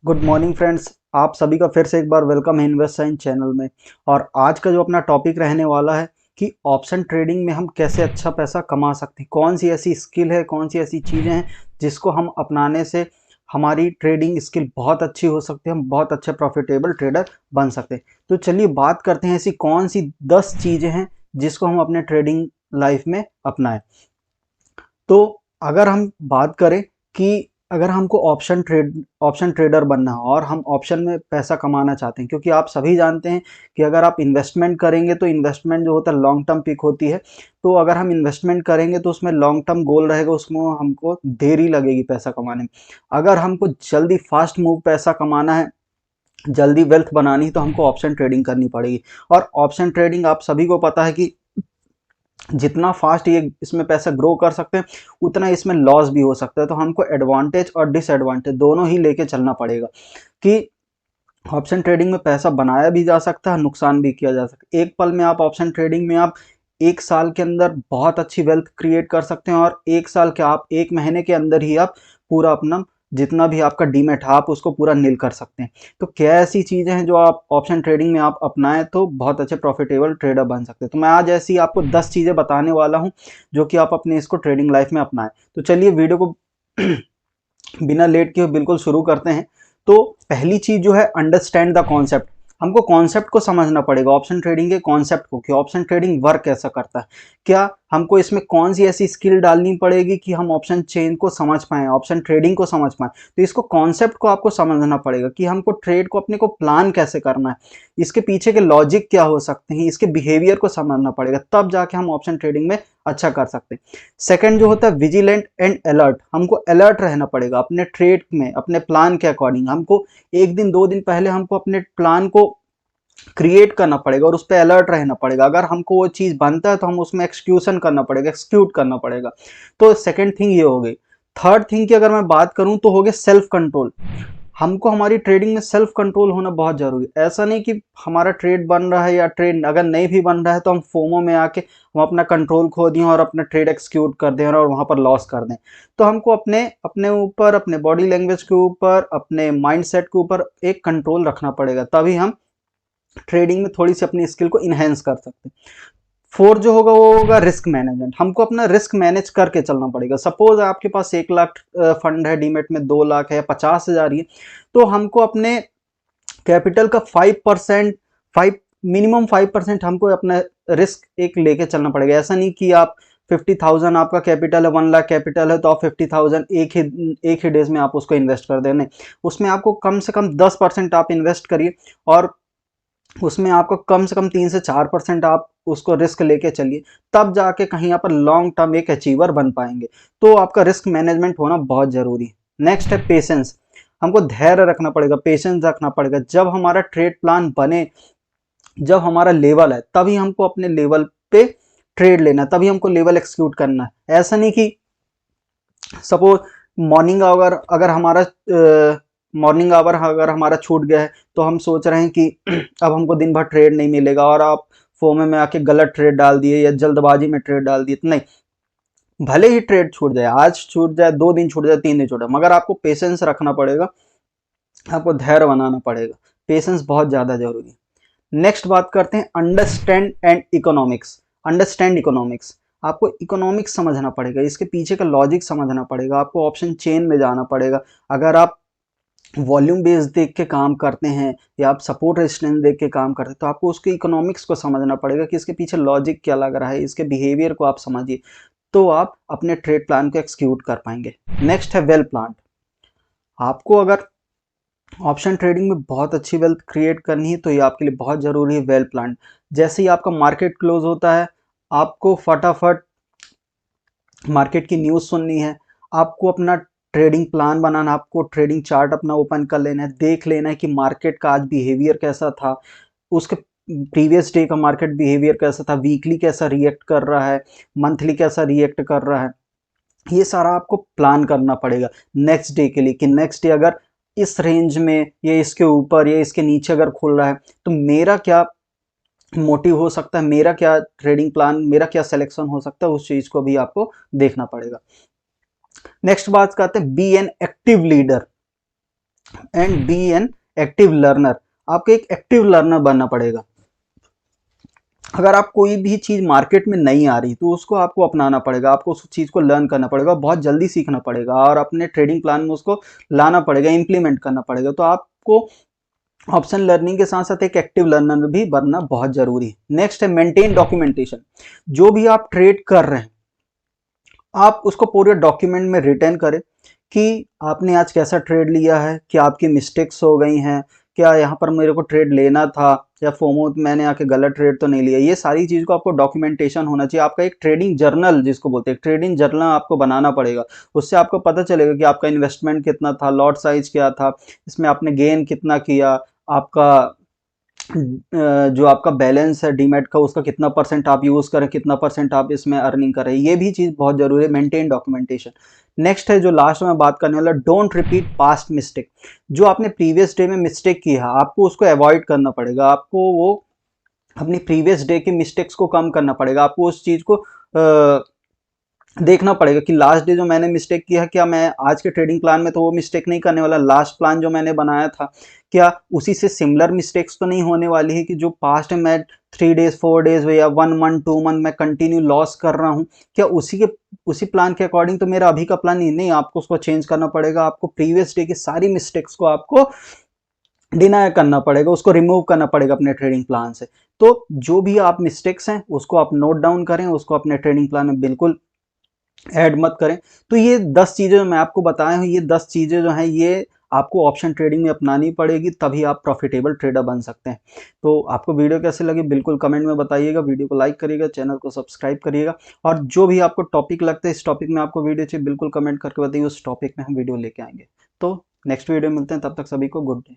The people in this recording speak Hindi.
Good morning friends. आप सभी का फिर से एक बार वेलकम है इन्वेस्ट साइंस चैनल में। और आज का जो अपना टॉपिक रहने वाला है कि ऑप्शन ट्रेडिंग में हम कैसे अच्छा पैसा कमा सकते हैं, कौन सी ऐसी स्किल है, कौन सी ऐसी चीज़ें हैं जिसको हम अपनाने से हमारी ट्रेडिंग स्किल बहुत अच्छी हो सकती है, हम बहुत अच्छे प्रॉफिटेबल ट्रेडर बन सकते हैं। तो चलिए बात करते हैं ऐसी कौन सी 10 चीज़ें हैं जिसको हम अपने ट्रेडिंग लाइफ में अपनाएं। तो अगर हम बात करें कि अगर हमको ऑप्शन ट्रेडर बनना है और हम ऑप्शन में पैसा कमाना चाहते हैं, क्योंकि आप सभी जानते हैं कि अगर आप इन्वेस्टमेंट करेंगे तो इन्वेस्टमेंट जो होता है लॉन्ग टर्म पिक होती है। तो अगर हम इन्वेस्टमेंट करेंगे तो उसमें लॉन्ग टर्म गोल रहेगा, उसमें हमको देरी लगेगी पैसा कमाने में। अगर हमको जल्दी फास्ट मूव पैसा कमाना है, जल्दी वेल्थ बनानी है, तो हमको ऑप्शन ट्रेडिंग करनी पड़ेगी। और ऑप्शन ट्रेडिंग आप सभी को पता है कि जितना फास्ट ये इसमें पैसा ग्रो कर सकते हैं उतना इसमें लॉस भी हो सकता है। तो हमको एडवांटेज और डिसएडवांटेज दोनों ही लेके चलना पड़ेगा कि ऑप्शन ट्रेडिंग में पैसा बनाया भी जा सकता है, नुकसान भी किया जा सकता है। एक पल में आप ऑप्शन ट्रेडिंग में आप एक साल के अंदर बहुत अच्छी वेल्थ क्रिएट कर सकते हैं, और एक साल के आप एक महीने के अंदर ही आप पूरा अपना जितना भी आपका डीमेट है आप उसको पूरा नील कर सकते हैं। तो क्या ऐसी चीज़ें हैं जो आप ऑप्शन ट्रेडिंग में आप अपनाएं तो बहुत अच्छे प्रॉफिटेबल ट्रेडर बन सकते हैं। तो मैं आज ऐसी आपको 10 चीज़ें बताने वाला हूं जो कि आप अपने इसको ट्रेडिंग लाइफ में अपनाएं। तो चलिए वीडियो को बिना लेट के बिल्कुल शुरू करते हैं। तो पहली चीज जो है, अंडरस्टैंड द कॉन्सेप्ट। हमको कॉन्सेप्ट को समझना पड़ेगा, ऑप्शन ट्रेडिंग के कॉन्सेप्ट को, कि ऑप्शन ट्रेडिंग वर्क कैसा करता है। क्या हमको इसमें कौन सी ऐसी स्किल डालनी पड़ेगी कि हम ऑप्शन चेन को समझ पाएं, ऑप्शन ट्रेडिंग को समझ पाएं। तो इसको कॉन्सेप्ट को आपको समझना पड़ेगा कि हमको ट्रेड को अपने को प्लान कैसे करना है, इसके पीछे के लॉजिक क्या हो सकते हैं, इसके बिहेवियर को समझना पड़ेगा, तब जाके हम ऑप्शन ट्रेडिंग में अच्छा कर सकते हैं। सेकंड जो होता है विजिलेंट एंड अलर्ट। हमको अलर्ट रहना पड़ेगा अपने ट्रेड में, अपने प्लान के अकॉर्डिंग। हमको एक दिन दो दिन पहले हमको अपने प्लान को क्रिएट करना पड़ेगा और उस पर अलर्ट रहना पड़ेगा। अगर हमको वो चीज बनता है तो हम उसमें एक्सक्यूशन करना पड़ेगा, एक्सक्यूट करना पड़ेगा। तो सेकंड थिंग ये हो गई। थर्ड थिंग की अगर मैं बात करूं तो हो गया सेल्फ कंट्रोल। हमको हमारी ट्रेडिंग में सेल्फ कंट्रोल होना बहुत जरूरी है। ऐसा नहीं कि हमारा ट्रेड बन रहा है या ट्रेड अगर नहीं भी बन रहा है तो हम फोमो में आके हम अपना कंट्रोल खो दें और अपना ट्रेड एक्सिक्यूट कर दें और वहां पर लॉस कर दें। तो हमको अपने अपने ऊपर, अपने बॉडी लैंग्वेज के ऊपर, अपने माइंडसेट के ऊपर एक कंट्रोल रखना पड़ेगा, तभी हम ट्रेडिंग में थोड़ी सी अपनी स्किल को इनहेंस कर सकते हैं। फोर्थ जो होगा वो होगा रिस्क मैनेजमेंट। हमको अपना रिस्क मैनेज करके चलना पड़ेगा। सपोज आपके पास 1 लाख फंड है, डीमेट में 2 लाख है या 50,000 ही है, तो हमको अपने कैपिटल का 5%, 5% हमको अपना रिस्क एक लेके चलना पड़ेगा। ऐसा नहीं कि आप 50,000 आपका कैपिटल है, 1 लाख कैपिटल है, तो आप 50,000 एक ही डेज में आप उसको इन्वेस्ट कर दें। नहीं, उसमें आपको कम से कम 10% आप इन्वेस्ट करिए, और उसमें आपको कम से कम 3 से 4% आप उसको रिस्क लेके चलिए, तब जाके कहीं आप लॉन्ग टर्म एक अचीवर बन पाएंगे। तो आपका रिस्क मैनेजमेंट होना बहुत जरूरी है। नेक्स्ट है पेशेंस। हमको धैर्य रखना पड़ेगा, पेशेंस रखना पड़ेगा। जब हमारा ट्रेड प्लान बने, जब हमारा लेवल है, तभी हमको अपने लेवल पे ट्रेड लेना है, तभी हमको लेवल एक्सिक्यूट करना है। ऐसा नहीं कि सपोज मॉर्निंग आवर अगर हमारा छूट गया है तो हम सोच रहे हैं कि अब हमको दिन भर ट्रेड नहीं मिलेगा, और आप फोमे में आके गलत ट्रेड डाल दिए या जल्दबाजी में ट्रेड डाल दिए। तो नहीं, भले ही ट्रेड छूट जाए, आज छूट जाए, 2 दिन छूट जाए, 3 दिन छूट जाए, मगर आपको पेशेंस रखना पड़ेगा, आपको धैर्य बनाना पड़ेगा। पेशेंस बहुत ज्यादा जरूरी है। नेक्स्ट बात करते हैं understand and economics. Understand economics, आपको इकोनॉमिक्स समझना पड़ेगा, इसके पीछे का लॉजिक समझना पड़ेगा, आपको ऑप्शन चेन में जाना पड़ेगा। अगर आप वॉल्यूम बेस देख के काम करते हैं या आप सपोर्ट रेजिस्टेंस देख के काम करते हैं, तो आपको उसके इकोनॉमिक्स को समझना पड़ेगा कि इसके पीछे लॉजिक क्या लग रहा है, इसके बिहेवियर को आप समझिए, तो आप अपने ट्रेड प्लान को एक्सिक्यूट कर पाएंगे। नेक्स्ट है वेल प्लान। आपको अगर ऑप्शन ट्रेडिंग में बहुत अच्छी वेल्थ क्रिएट करनी है तो ये आपके लिए बहुत जरूरी है वेल प्लान। जैसे ही आपका मार्केट क्लोज होता है, आपको फटाफट मार्केट की न्यूज़ सुननी है, आपको अपना ट्रेडिंग प्लान बनाना, आपको ट्रेडिंग चार्ट अपना ओपन कर लेना है, देख लेना है कि मार्केट का आज बिहेवियर कैसा था, उसके प्रीवियस डे का मार्केट बिहेवियर कैसा था, वीकली कैसा रिएक्ट कर रहा है, मंथली कैसा रिएक्ट कर रहा है। ये सारा आपको प्लान करना पड़ेगा नेक्स्ट डे के लिए, कि नेक्स्ट डे अगर इस रेंज में या इसके ऊपर या इसके नीचे अगर खुल रहा है तो मेरा क्या मोटिव हो सकता है, मेरा क्या ट्रेडिंग प्लान, मेरा क्या सिलेक्शन हो सकता है, उस चीज को भी आपको देखना पड़ेगा। नेक्स्ट बात करते हैं be an active leader. And be an active learner. आपको एक एक्टिव लर्नर बनना पड़ेगा। अगर आप कोई भी चीज़ मार्केट में नहीं आ रही तो उसको आपको अपनाना पड़ेगा, आपको उस चीज़ को लर्न करना पड़ेगा, बहुत जल्दी सीखना पड़ेगा और अपने ट्रेडिंग प्लान में उसको लाना पड़ेगा, इम्प्लीमेंट करना पड़ेगा। तो आपको ऑप्शन लर्निंग के साथ साथ एक एक्टिव लर्नर भी बनना बहुत जरूरी है। नेक्स्ट है मेंटेन डॉक्यूमेंटेशन। जो भी आप ट्रेड कर रहे हैं आप उसको पूरे डॉक्यूमेंट में रिटर्न करें कि आपने आज कैसा ट्रेड लिया है, क्या आपकी मिस्टेक्स हो गई हैं, क्या यहाँ पर मेरे को ट्रेड लेना था, या फोमो मैंने आके गलत ट्रेड तो नहीं लिया। ये सारी चीज़ को आपको डॉक्यूमेंटेशन होना चाहिए। आपका एक ट्रेडिंग जर्नल जिसको बोलते हैं, ट्रेडिंग जर्नल आपको बनाना पड़ेगा। उससे आपको पता चलेगा कि आपका इन्वेस्टमेंट कितना था, लॉट साइज क्या था, इसमें आपने गेन कितना किया, आपका जो आपका बैलेंस है डीमैट का उसका कितना परसेंट आप यूज करें, कितना परसेंट आप इसमें अर्निंग करें। ये भी चीज बहुत जरूरी है, मेंटेन डॉक्यूमेंटेशन। नेक्स्ट है जो लास्ट में बात करने वाला, डोंट रिपीट पास्ट मिस्टेक। जो आपने प्रीवियस डे में मिस्टेक की है आपको उसको अवॉइड करना पड़ेगा। आपको वो अपनी प्रीवियस डे की मिस्टेक्स को कम करना पड़ेगा। आपको उस चीज को देखना पड़ेगा कि लास्ट डे जो मैंने मिस्टेक किया, क्या मैं आज के ट्रेडिंग प्लान में तो वो मिस्टेक नहीं करने वाला। लास्ट प्लान जो मैंने बनाया था क्या उसी से सिमिलर मिस्टेक्स तो नहीं होने वाली है कि जो पास्ट में मैं 3 डेज 4 डेज या 1 मंथ 2 मंथ मैं कंटिन्यू लॉस कर रहा हूँ, क्या उसी प्लान के अकॉर्डिंग तो मेरा अभी का प्लान नहीं। आपको उसको चेंज करना पड़ेगा। आपको प्रीवियस डे की सारी मिस्टेक्स को आपको डिनाय करना पड़ेगा, उसको रिमूव करना पड़ेगा अपने ट्रेडिंग प्लान से। तो जो भी आप मिस्टेक्स हैं उसको आप नोट डाउन करें, उसको अपने ट्रेडिंग प्लान में बिल्कुल ऐड मत करें। तो ये 10 चीज़ें जो मैं आपको बताया हूँ, ये 10 चीज़ें जो हैं ये आपको ऑप्शन ट्रेडिंग में अपनानी पड़ेगी, तभी आप प्रॉफिटेबल ट्रेडर बन सकते हैं। तो आपको वीडियो कैसे लगी बिल्कुल कमेंट में बताइएगा, वीडियो को लाइक करिएगा, चैनल को सब्सक्राइब करिएगा, और जो भी आपको टॉपिक लगता है इस टॉपिक में आपको वीडियो चाहिए बिल्कुल कमेंट करके बताइए, उस टॉपिक में हम वीडियो लेके आएंगे। तो नेक्स्ट वीडियो मिलते हैं, तब तक सभी को गुड डे।